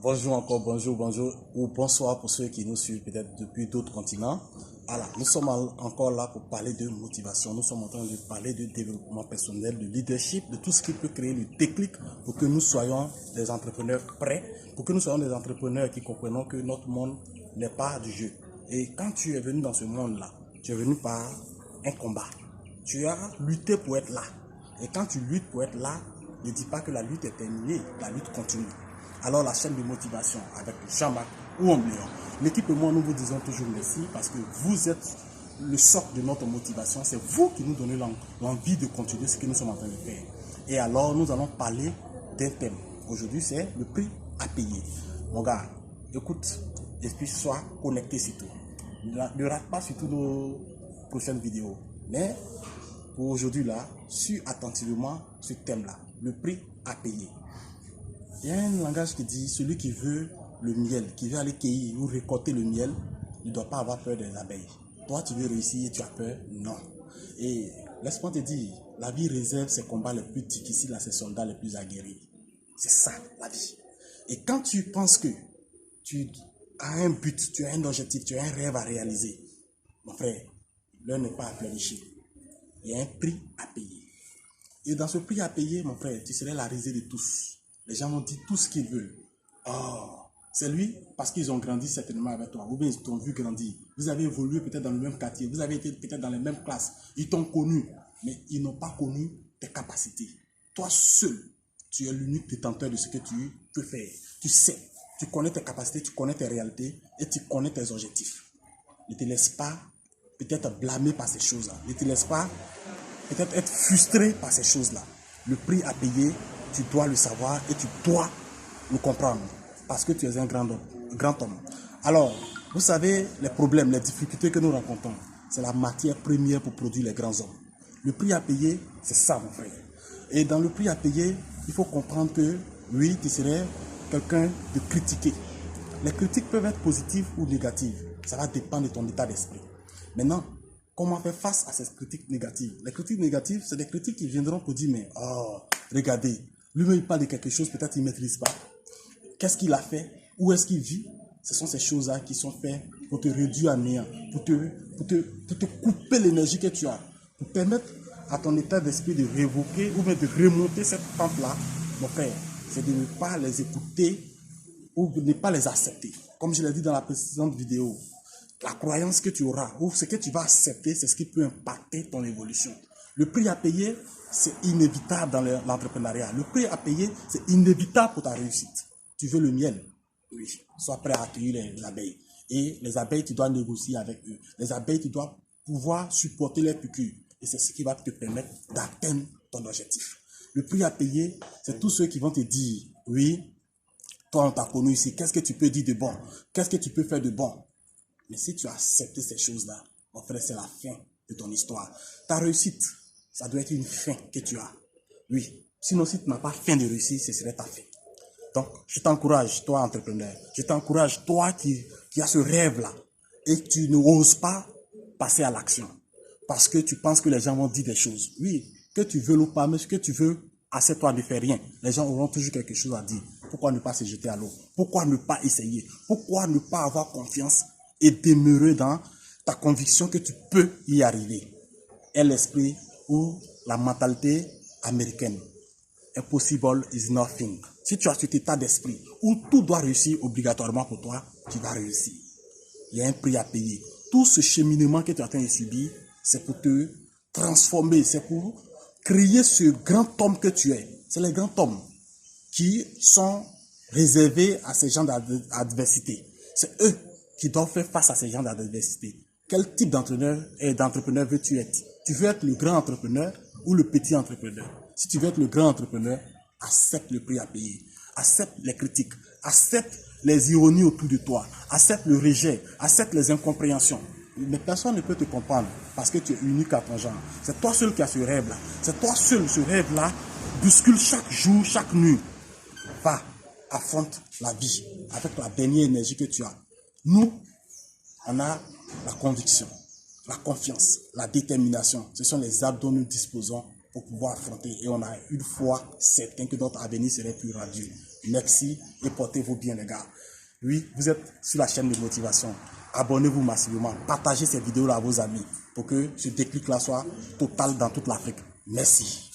Bonjour encore, bonjour ou bonsoir pour ceux qui nous suivent peut-être depuis d'autres continents. Alors, nous sommes encore là pour parler de motivation. Nous sommes en train de parler de développement personnel, de leadership, de tout ce qui peut créer le déclic pour que nous soyons des entrepreneurs prêts, pour que nous soyons des entrepreneurs qui comprenons que notre monde n'est pas du jeu. Et quand tu es venu dans ce monde-là, tu es venu par un combat. Tu as lutté pour être là. Et quand tu luttes pour être là, ne dis pas que la lutte est terminée, la lutte continue. Alors la chaîne de motivation avec Jean-Marc ou Omblion. L'équipe et moi, nous vous disons toujours merci parce que vous êtes le socle de notre motivation. C'est vous qui nous donnez l'envie de continuer ce que nous sommes en train de faire. Et alors, nous allons parler d'un thème. Aujourd'hui, c'est le prix à payer. Mon gars, écoute, et puis sois connecté surtout. Ne rate pas surtout nos prochaines vidéos. Mais pour aujourd'hui, là, suis attentivement ce thème-là, le prix à payer. Il y a un langage qui dit, celui qui veut le miel, qui veut aller cueillir ou récolter le miel, ne doit pas avoir peur des abeilles. Toi, tu veux réussir et tu as peur? Non. Et laisse-moi te dire, la vie réserve ses combats les plus difficiles à ses soldats les plus aguerris. C'est ça, la vie. Et quand tu penses que tu as un but, tu as un objectif, tu as un rêve à réaliser, mon frère, l'heure n'est pas à pleurnicher. Il y a un prix à payer. Et dans ce prix à payer, mon frère, tu serais la risée de tous. Les gens vont dire tout ce qu'ils veulent. Oh, c'est lui parce qu'ils ont grandi certainement avec toi. Ou bien ils t'ont vu grandir. Vous avez évolué peut-être dans le même quartier. Vous avez été peut-être dans les mêmes classes. Ils t'ont connu. Mais ils n'ont pas connu tes capacités. Toi seul, tu es l'unique détenteur de ce que tu peux faire. Tu sais. Tu connais tes capacités, tu connais tes réalités et tu connais tes objectifs. Ne te laisse pas peut-être blâmer par ces choses-là. Ne te laisse pas peut-être être frustré par ces choses-là. Le prix à payer, tu dois le savoir et tu dois le comprendre parce que tu es un grand homme. Alors, vous savez, les problèmes, les difficultés que nous rencontrons, c'est la matière première pour produire les grands hommes. Le prix à payer, c'est ça, mon frère. Et dans le prix à payer, il faut comprendre que, oui, tu serais quelqu'un de critiqué. Les critiques peuvent être positives ou négatives. Ça va dépendre de ton état d'esprit. Maintenant, comment faire face à ces critiques négatives? Les critiques négatives, c'est des critiques qui viendront pour dire, mais, oh, regardez, lui-même il parle de quelque chose, peut-être il ne maîtrise pas. Qu'est-ce qu'il a fait? Où est-ce qu'il vit? Ce sont ces choses-là qui sont faites pour te réduire à néant, pour te couper l'énergie que tu as, pour permettre à ton état d'esprit de révoquer ou même de remonter cette pente-là. Mon frère, c'est de ne pas les écouter ou de ne pas les accepter. Comme je l'ai dit dans la précédente vidéo, la croyance que tu auras ou ce que tu vas accepter, c'est ce qui peut impacter ton évolution. Le prix à payer, c'est inévitable dans l'entrepreneuriat. Le prix à payer, c'est inévitable pour ta réussite. Tu veux le miel? Oui. Sois prêt à accueillir les abeilles. Et les abeilles, tu dois négocier avec eux. Les abeilles, tu dois pouvoir supporter les piqûres. Et c'est ce qui va te permettre d'atteindre ton objectif. Le prix à payer, c'est tous ceux qui vont te dire, oui, toi on t'a connu ici, qu'est-ce que tu peux dire de bon? Qu'est-ce que tu peux faire de bon? Mais si tu as accepté ces choses-là, mon frère, c'est la fin de ton histoire. Ta réussite, ça doit être une fin que tu as. Oui. Sinon, si tu n'as pas fin de réussir, ce serait ta fin. Donc, je t'encourage, toi, entrepreneur. Je t'encourage, toi qui as ce rêve-là. Et tu n'oses pas passer à l'action. Parce que tu penses que les gens vont dire des choses. Oui, que tu veux ou pas, mais ce que tu veux, assieds-toi, ne fais rien. Les gens auront toujours quelque chose à dire. Pourquoi ne pas se jeter à l'eau? Pourquoi ne pas essayer? Pourquoi ne pas avoir confiance et demeurer dans ta conviction que tu peux y arriver? Et l'esprit ou la mentalité américaine. Impossible is nothing. Si tu as cet état d'esprit où tout doit réussir obligatoirement pour toi, tu vas réussir. Il y a un prix à payer. Tout ce cheminement que tu es en train de subir, c'est pour te transformer, c'est pour créer ce grand homme que tu es. C'est les grands hommes qui sont réservés à ces gens d'adversité. C'est eux qui doivent faire face à ces gens d'adversité. Quel type d'entrepreneur veux-tu être? Tu veux être le grand entrepreneur ou le petit entrepreneur? Si tu veux être le grand entrepreneur, accepte le prix à payer. Accepte les critiques. Accepte les ironies autour de toi. Accepte le rejet. Accepte les incompréhensions. Mais personne ne peut te comprendre parce que tu es unique à ton genre. C'est toi seul qui as ce rêve-là. C'est toi seul, ce rêve-là, bouscule chaque jour, chaque nuit. Va, affronte la vie avec la dernière énergie que tu as. Nous, on a la conviction, la confiance, la détermination. Ce sont les armes dont nous disposons pour pouvoir affronter. Et on a une foi certaine que notre avenir serait plus radieux. Merci et portez-vous bien les gars. Oui, vous êtes sur la chaîne de motivation. Abonnez-vous massivement. Partagez ces vidéos-là à vos amis pour que ce déclic-là soit total dans toute l'Afrique. Merci.